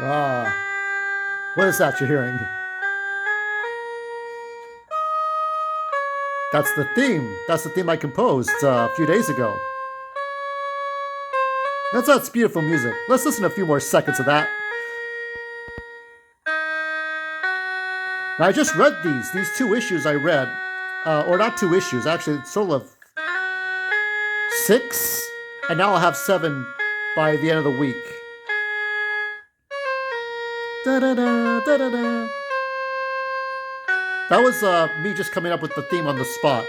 Ah, what is that you're hearing? That's the theme. That's the theme I composed a few days ago. That's beautiful music. Let's listen to a few more seconds of that. Now, I just read these two issues I read, or not two issues, actually, it's sort of six, and now I'll have seven by the end of the week. Da da da da da da. That was me just coming up with the theme on the spot.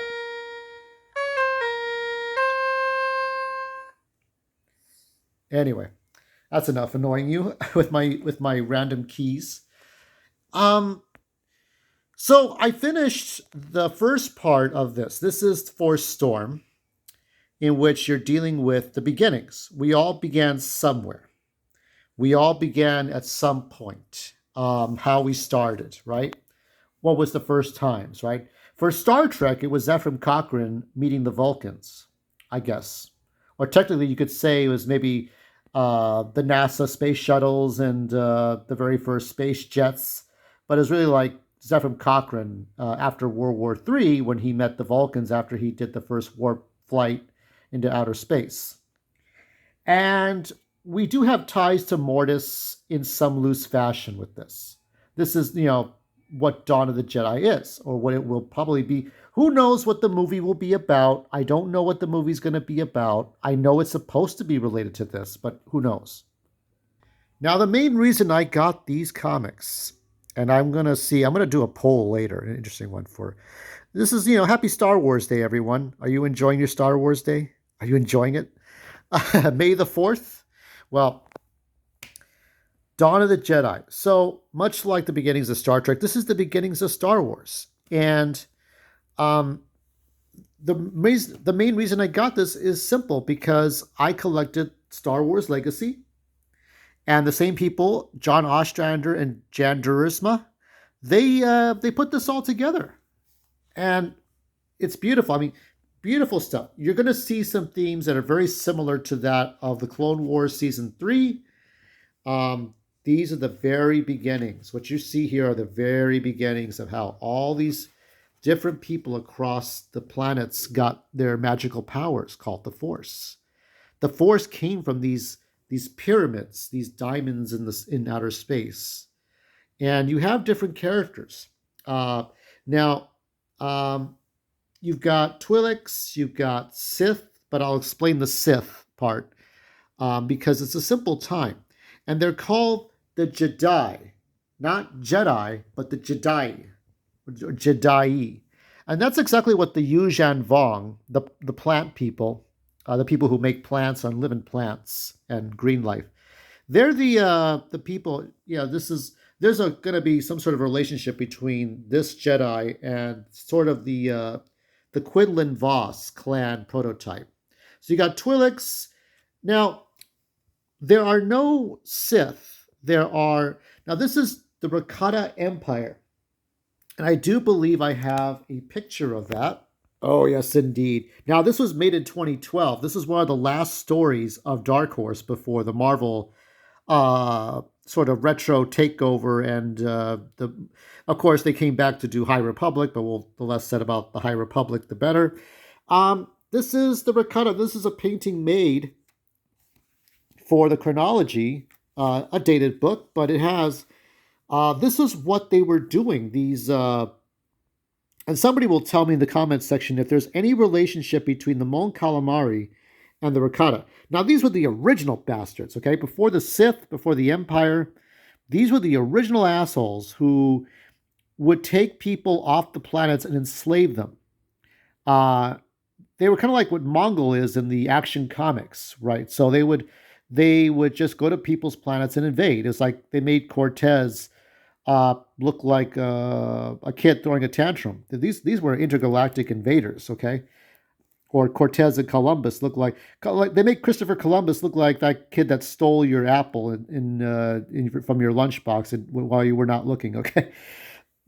Anyway, that's enough annoying you with my random keys. Um, so I finished the first part of this. This is for Storm, in which you're dealing with the beginnings. We all began somewhere. We all began at some point. How we started, right? What was the first times, right? For Star Trek, it was Ephraim Cochrane meeting the Vulcans, I guess. Or technically, you could say it was maybe the NASA space shuttles and the very first space jets. But it's really like Ephraim Cochrane after World War III when he met the Vulcans after he did the first warp flight into outer space. And we do have ties to Mortis in some loose fashion with this. This is, what Dawn of the Jedi is, or what it will probably be. Who knows what the movie will be about? I don't know what the movie's going to be about. I know it's supposed to be related to this, but who knows? Now, the main reason I got these comics, and I'm going to do a poll later, an interesting one for this is, happy Star Wars Day, everyone. Are you enjoying your Star Wars Day? Are you enjoying it? May the 4th? Well, Dawn of the Jedi. So much like the beginnings of Star Trek, this is the beginnings of Star Wars. And um, the main reason I got this is simple because I collected Star Wars Legacy, and the same people, John Ostrander and Jan Duursema, they put this all together, and it's beautiful. I mean, beautiful stuff. You're going to see some themes that are very similar to that of the Clone Wars season 3. These are the very beginnings. What you see here are the very beginnings of how all these different people across the planets got their magical powers called the Force. The Force came from these pyramids, these diamonds in outer space, and you have different characters. Now, you've got Twi'leks, you've got Sith, but I'll explain the Sith part because it's a simple time, and they're called the Jedi, not Jedi, but the Jedi, or Jedi. And that's exactly what the Yuuzhan Vong, the plant people, the people who make plants and live in plants and green life, they're the people. There's going to be some sort of relationship between this Jedi and sort of the Quinlan Voss clan prototype. So you got Twi'leks. Now there are no Sith. Now this is the Rakata Empire. And I do believe I have a picture of that. Oh, yes, indeed. Now, this was made in 2012. This is one of the last stories of Dark Horse before the Marvel sort of retro takeover. And of course, they came back to do High Republic, but the less said about the High Republic, the better. This is the Rakata. This is a painting made for the chronology, a dated book, but it has this is what they were doing. And somebody will tell me in the comments section if there's any relationship between the Mon Calamari and the Rakata. Now, these were the original bastards, okay? Before the Sith, before the Empire, these were the original assholes who would take people off the planets and enslave them. They were kind of like what Mongol is in the Action Comics, right? So they would just go to people's planets and invade. It's like they made Cortez look like a kid throwing a tantrum. These were intergalactic invaders, okay? Or Cortez and Columbus look like they make Christopher Columbus look like that kid that stole your apple from your lunchbox while you were not looking, okay?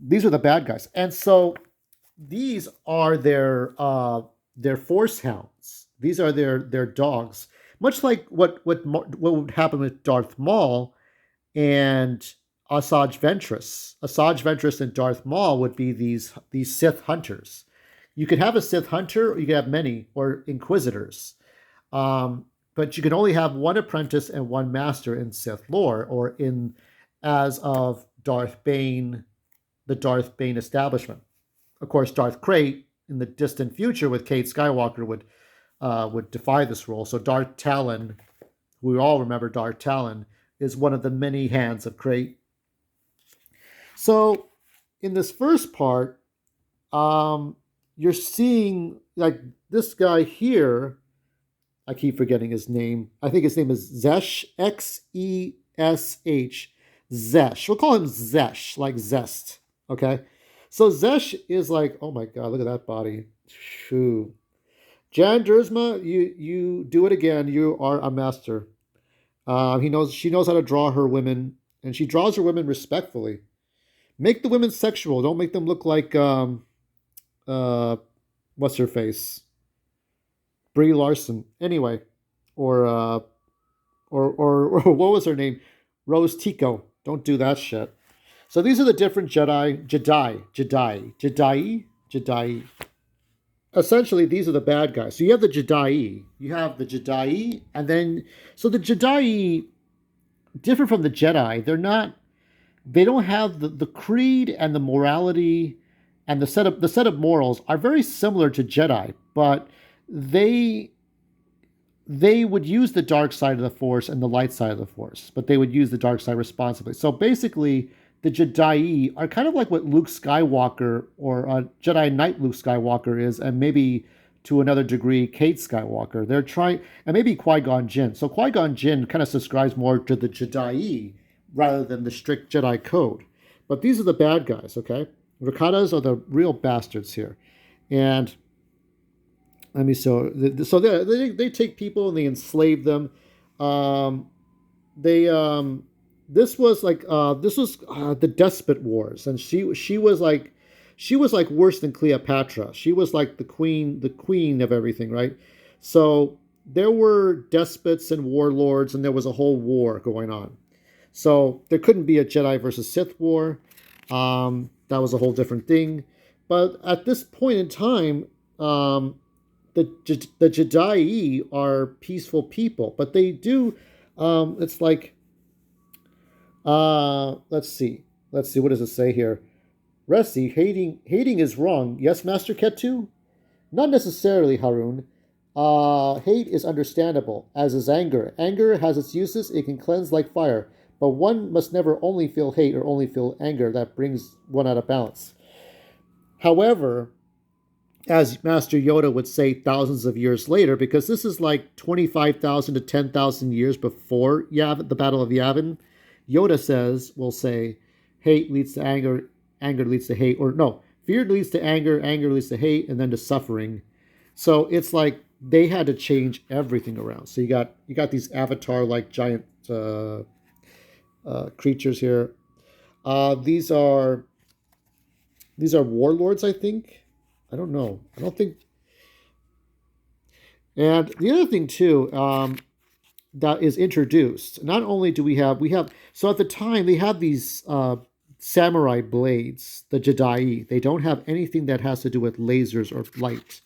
These are the bad guys, and so these are their force hounds. These are their dogs, much like what would happen with Darth Maul and Asajj Ventress. Asajj Ventress and Darth Maul would be these Sith hunters. You could have a Sith hunter, or you could have many, or Inquisitors. Um, but you can only have one apprentice and one master in Sith lore, or in as of Darth Bane, the Darth Bane establishment. Of course, Darth Krayt in the distant future with Kate Skywalker would defy this rule. So Darth Talon, we all remember Darth Talon, is one of the many hands of Krayt. So in this first part, you're seeing like this guy here. I keep forgetting his name. I think his name is Zesh, Xesh. Zesh. We'll call him Zesh, like zest. Okay. So Zesh is like, oh my god, look at that body. Shoo. Jan Dursma, you do it again. You are a master. She knows how to draw her women, and she draws her women respectfully. Make the women sexual. Don't make them look like what's her face, Brie Larson. Anyway, or or what was her name, Rose Tico. Don't do that shit. So these are the different Jedi. Essentially, these are the bad guys. So you have the Jedi. And then so the Jedi, different from the Jedi. They don't have the creed and the morality and the set of morals are very similar to Jedi, but they they would use the dark side of the Force and the light side of the Force, but they would use the dark side responsibly. So basically, the Jedi are kind of like what Luke Skywalker or Jedi Knight Luke Skywalker is, and maybe to another degree, Kate Skywalker. They're trying, and maybe Qui-Gon Jinn. So Qui-Gon Jinn kind of subscribes more to the Jedi rather than the strict Jedi code. But these are the bad guys, okay? Rakatas are the real bastards here. And I mean, so they take people and they enslave them. Um, they this was the Despot Wars, and she was like worse than Cleopatra. She was like the queen of everything, right? So there were despots and warlords, and there was a whole war going on. So there couldn't be a Jedi versus Sith war. That was a whole different thing. But at this point in time, the Jedi are peaceful people, but they do. It's like, let's see, what does it say here? Resi, hating is wrong. Yes, Master Ketu? Not necessarily, Harun. Hate is understandable, as is anger. Anger has its uses, it can cleanse like fire. But one must never only feel hate or only feel anger. That brings one out of balance. However, as Master Yoda would say thousands of years later, because this is like 25,000 to 10,000 years before the Battle of Yavin, Yoda will say, hate leads to anger, anger leads to hate, or no, fear leads to anger, anger leads to hate, and then to suffering. So it's like they had to change everything around. So you got these avatar-like giant creatures here. These are warlords, I think. I don't know. I don't think. And the other thing too, that is introduced. Not only do we have so at the time they have these samurai blades, the Jedi. They don't have anything that has to do with lasers or light.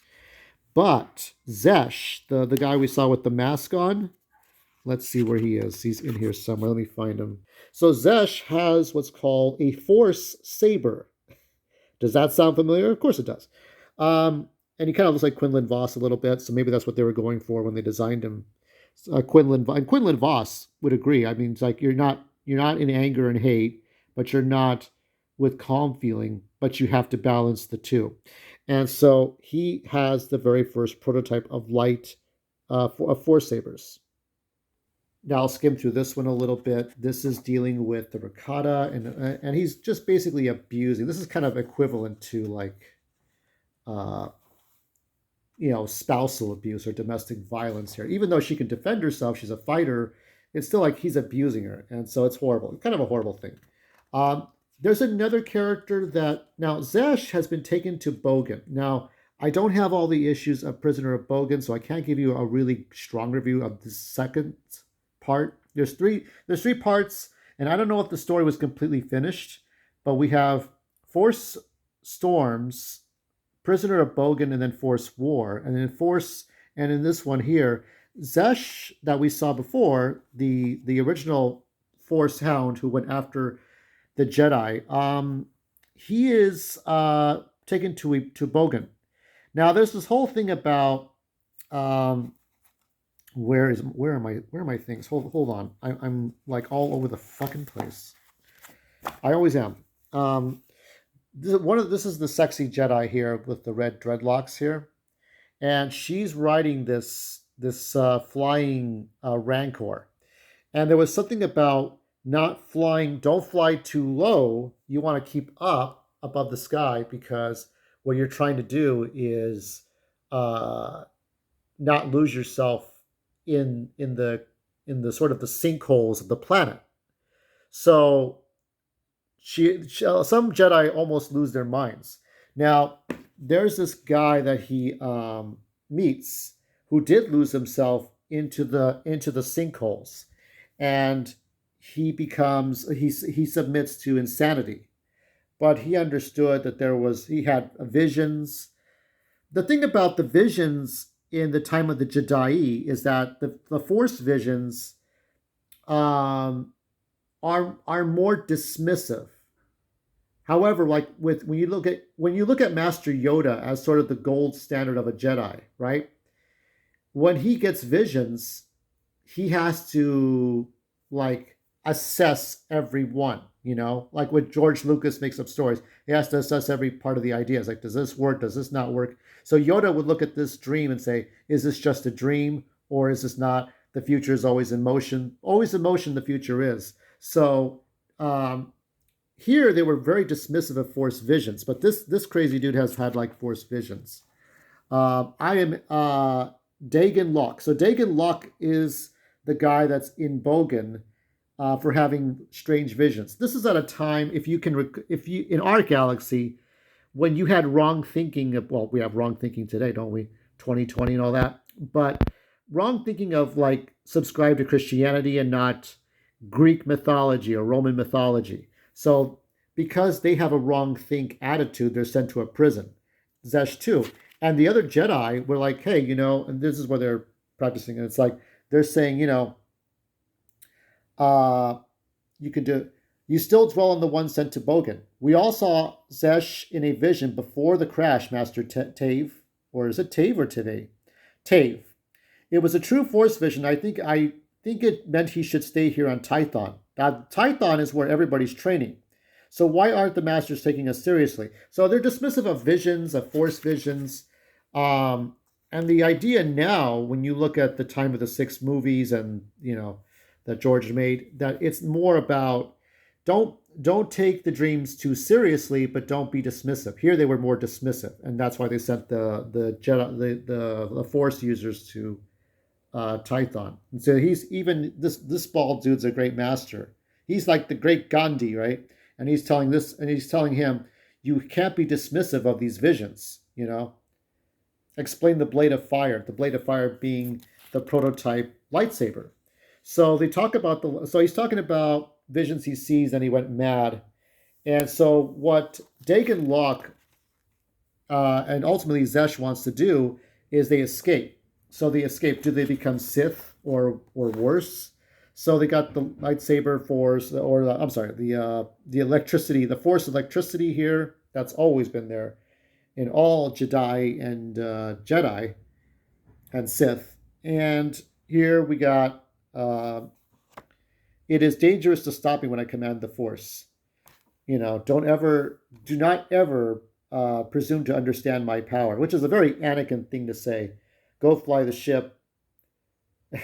But Zesh, the guy we saw with the mask on, let's see where he is. He's in here somewhere. Let me find him. So Zesh has what's called a Force Saber. Does that sound familiar? Of course it does. And he kind of looks like Quinlan Voss a little bit, so maybe that's what they were going for when they designed him. Quinlan Voss would agree. I mean, it's like you're not in anger and hate, but you're not with calm feeling, but you have to balance the two. And so he has the very first prototype of light of Force Sabers. Now I'll skim through this one a little bit. This is dealing with the Rakata, and he's just basically abusing. This is kind of equivalent to like, uh, spousal abuse or domestic violence here. Even though she can defend herself, she's a fighter. It's still like he's abusing her, and so it's horrible. Kind of a horrible thing. There's another character that now Zesh has been taken to Bogan. Now I don't have all the issues of Prisoner of Bogan, so I can't give you a really strong review of the second part. There's three parts, And I don't know if the story was completely finished, but we have Force Storms, Prisoner of Bogan, and then Force War. And then Force, and in this one here, Zesh that we saw before, the original Force Hound who went after the Jedi, he is taken to Bogan. Now there's this whole thing about um, where are my things? Hold on. I'm like all over the fucking place. I always am. This is the sexy Jedi here with the red dreadlocks here, and she's riding this flying Rancor. And there was something about not flying. Don't fly too low. You want to keep up above the sky because what you're trying to do is uh, not lose yourself in the sort of the sinkholes of the planet. So some Jedi almost lose their minds. Now there's this guy that he meets who did lose himself into the sinkholes, and he submits to insanity. But he understood that he had visions. The thing about the visions in the time of the Jedi is that the Force visions um, are more dismissive. However, like with when you look at Master Yoda as sort of the gold standard of a Jedi, right? When he gets visions, he has to like assess every one. Like when George Lucas makes up stories, he has to assess every part of the ideas. Like, does this work? Does this not work? So Yoda would look at this dream and say, is this just a dream or is this not? The future is always in motion. Always in motion, the future is. So um, here they were very dismissive of Force visions, but this crazy dude has had like Force visions. I am Dagan Locke. So Dagan Locke is the guy that's in Bogan for having strange visions. This is at a time, if you in our galaxy, when you had wrong thinking of, well, we have wrong thinking today, don't we? 2020 and all that, but wrong thinking of like subscribe to Christianity and not Greek mythology or Roman mythology. So because they have a wrong think attitude, they're sent to a prison. Zesh too. And the other Jedi were like, hey, and this is where they're practicing. And it's like, they're saying, uh, you can do, you still dwell on the one sent to Bogan. We all saw Zesh in a vision before the crash, Master Tave. Or is it Tave or Tave? Tave. It was a true Force vision. I think it meant he should stay here on Tython. Now, Tython is where everybody's training. So why aren't the masters taking us seriously? So they're dismissive of visions, of Force visions. And the idea now, when you look at the time of the 6 movies and, that George made, that it's more about don't take the dreams too seriously, but don't be dismissive. Here they were more dismissive, and that's why they sent the Jedi, the Force users to Tython. And so he's even this bald dude's a great master. He's like the great Gandhi, right? And he's telling him, you can't be dismissive of these visions. Explain the blade of fire. The blade of fire being the prototype lightsaber. So he's talking about visions he sees, and he went mad. And so what Dagan Locke and ultimately Zesh wants to do is they escape. So they escape. Do they become Sith or worse? So they got the lightsaber force, I'm sorry, the electricity, the force electricity here. That's always been there in all Jedi and Jedi and Sith. And here we got, it is dangerous to stop me when I command the Force. Do not ever presume to understand my power, which is a very Anakin thing to say. Go fly the ship.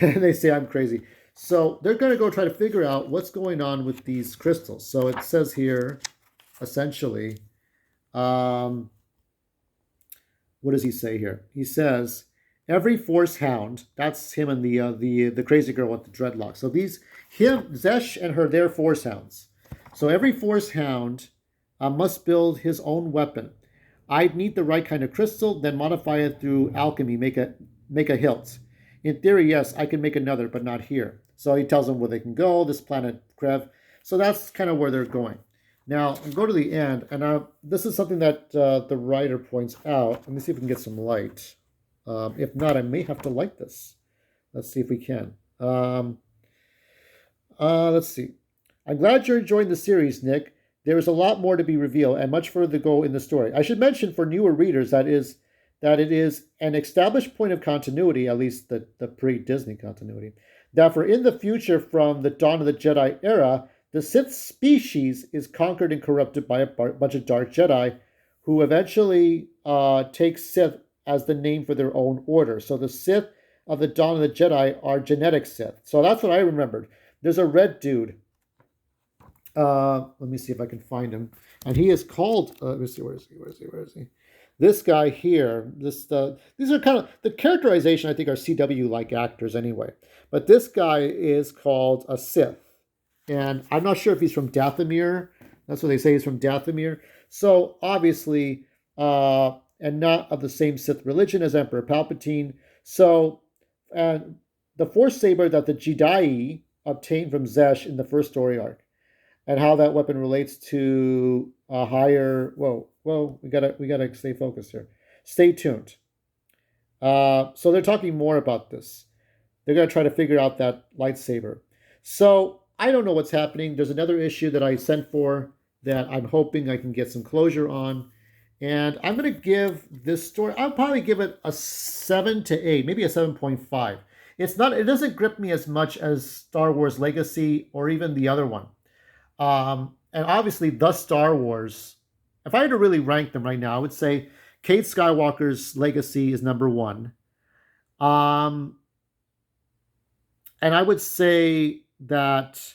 And they say I'm crazy. So they're going to go try to figure out what's going on with these crystals. So it says here, essentially, what does he say here? He says, every Force Hound, that's him and the crazy girl with the dreadlocks. So Zesh and her, they're Force Hounds. So every Force Hound must build his own weapon. I'd need the right kind of crystal, then modify it through alchemy, make a hilt. In theory, yes, I can make another, but not here. So he tells them where they can go, this planet Krev. So that's kind of where they're going. Now, go to the end, and this is something that the writer points out. Let me see if we can get some light. If not, I may have to light this. Let's see if we can. Let's see. I'm glad you're enjoying the series, Nick. There is a lot more to be revealed and much further to go in the story. I should mention for newer readers that it is an established point of continuity, at least the pre-Disney continuity, that for in the future from the dawn of the Jedi era, the Sith species is conquered and corrupted by a bunch of dark Jedi who eventually take Sith as the name for their own order. So the Sith of the dawn of the Jedi are genetic Sith. So that's what I remembered. There's a red dude. Let me see if I can find him. And he is called. Let me see. Where is he? Where is he? Where is he? This guy here. These are kind of the characterization. I think are CW like actors anyway. But this guy is called a Sith, and I'm not sure if he's from Dathomir. That's what they say. He's from Dathomir. So obviously, and not of the same Sith religion as Emperor Palpatine. So, and the Force saber that the Jedi obtained from Zesh in the first story arc, and how that weapon relates to a higher. Whoa, we gotta stay focused here. Stay tuned. So they're talking more about this. They're gonna try to figure out that lightsaber. So I don't know what's happening. There's another issue that I sent for that I'm hoping I can get some closure on. And I'm going to give this story, I'll probably give it a 7 to 8, maybe a 7.5. It doesn't grip me as much as Star Wars Legacy or even the other one. And obviously, the Star Wars, if I had to really rank them right now, I would say Kate Skywalker's Legacy is number one. And I would say that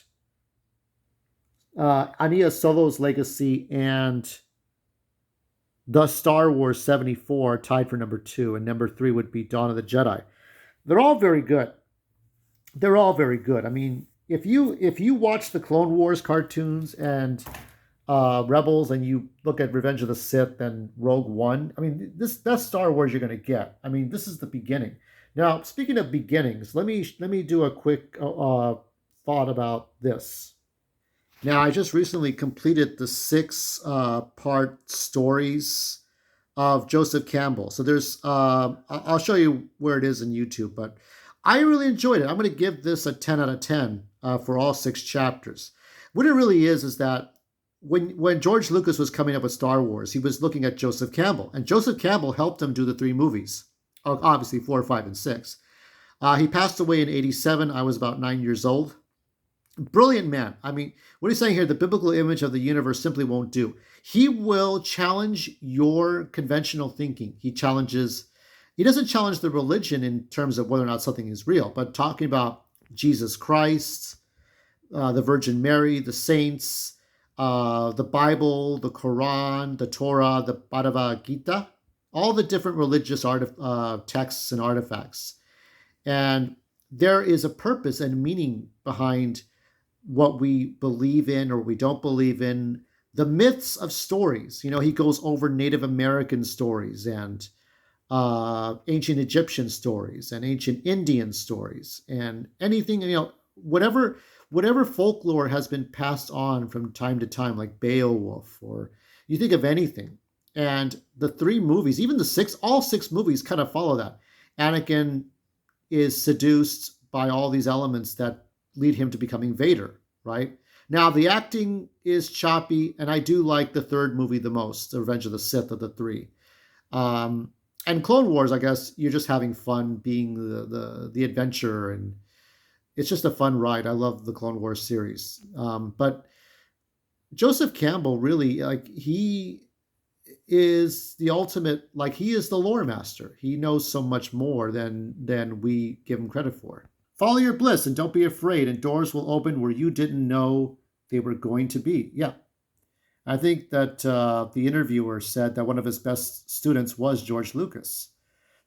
Ania Solo's Legacy and the Star Wars 74 tied for number two, and number three would be Dawn of the Jedi. They're all very good. They're all very good. I mean, if you watch the Clone Wars cartoons and Rebels, and you look at Revenge of the Sith and Rogue One, I mean, that's Star Wars you're going to get. I mean, this is the beginning. Now, speaking of beginnings, let me do a quick thought about this. Now, I just recently completed the 6 part stories of Joseph Campbell. So I'll show you where it is in YouTube, but I really enjoyed it. I'm going to give this a 10 out of 10 for all 6 chapters. What it really is that when George Lucas was coming up with Star Wars, he was looking at Joseph Campbell, and Joseph Campbell helped him do the 3 movies, obviously 4, 5, and 6. He passed away in '87. I was about 9 years old. Brilliant man. I mean, what he's saying here, the biblical image of the universe simply won't do. He will challenge your conventional thinking. He doesn't challenge the religion in terms of whether or not something is real, but talking about Jesus Christ, the Virgin Mary, the saints, the Bible, the Quran, the Torah, the Bhagavad Gita, all the different religious texts and artifacts. And there is a purpose and meaning behind what we believe in or we don't believe in. The myths of stories. He goes over Native American stories and ancient Egyptian stories and ancient Indian stories and anything, whatever folklore has been passed on from time to time, like Beowulf, or you think of anything. And the 3 movies, even all 6 movies kind of follow that. Anakin is seduced by all these elements that lead him to becoming Vader, right? Now, the acting is choppy, and I do like the 3rd movie the most, The Revenge of the Sith of the 3. And Clone Wars, I guess, you're just having fun being the adventure, and it's just a fun ride. I love the Clone Wars series. But Joseph Campbell, really, he is the ultimate, he is the lore master. He knows so much more than we give him credit for. Follow your bliss and don't be afraid, and doors will open where you didn't know they were going to be. Yeah. I think that the interviewer said that one of his best students was George Lucas.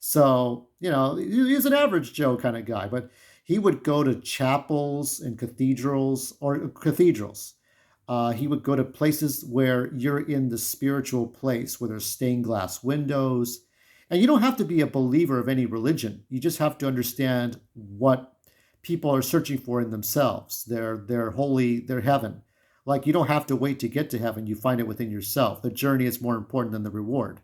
So, he's an average Joe kind of guy, but he would go to chapels and cathedrals. He would go to places where you're in the spiritual place, where there's stained glass windows. And you don't have to be a believer of any religion. You just have to understand what people are searching for in themselves, their heaven. Like, you don't have to wait to get to heaven. You find it within yourself. The journey is more important than the reward.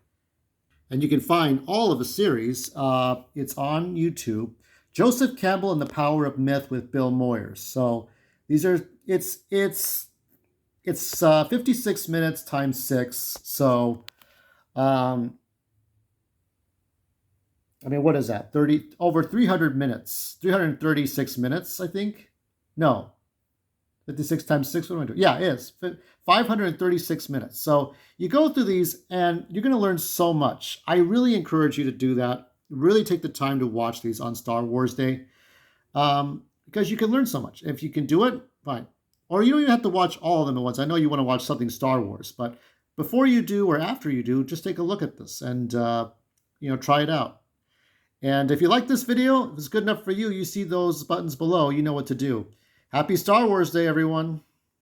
And you can find all of the series. It's on YouTube. Joseph Campbell and the Power of Myth with Bill Moyers. So these are it's 56 minutes times 6. So um, I mean, what is that? 30 over 300 minutes, 336 minutes, I think. No, 56 times 6. What am I doing? Yeah, it is 536 minutes. So you go through these and you're going to learn so much. I really encourage you to do that. Really take the time to watch these on Star Wars Day, because you can learn so much. If you can do it, fine. Or you don't even have to watch all of them at once. I know you want to watch something Star Wars, but before you do or after you do, just take a look at this and try it out. And if you like this video, if it's good enough for you, you see those buttons below, you know what to do. Happy Star Wars Day, everyone.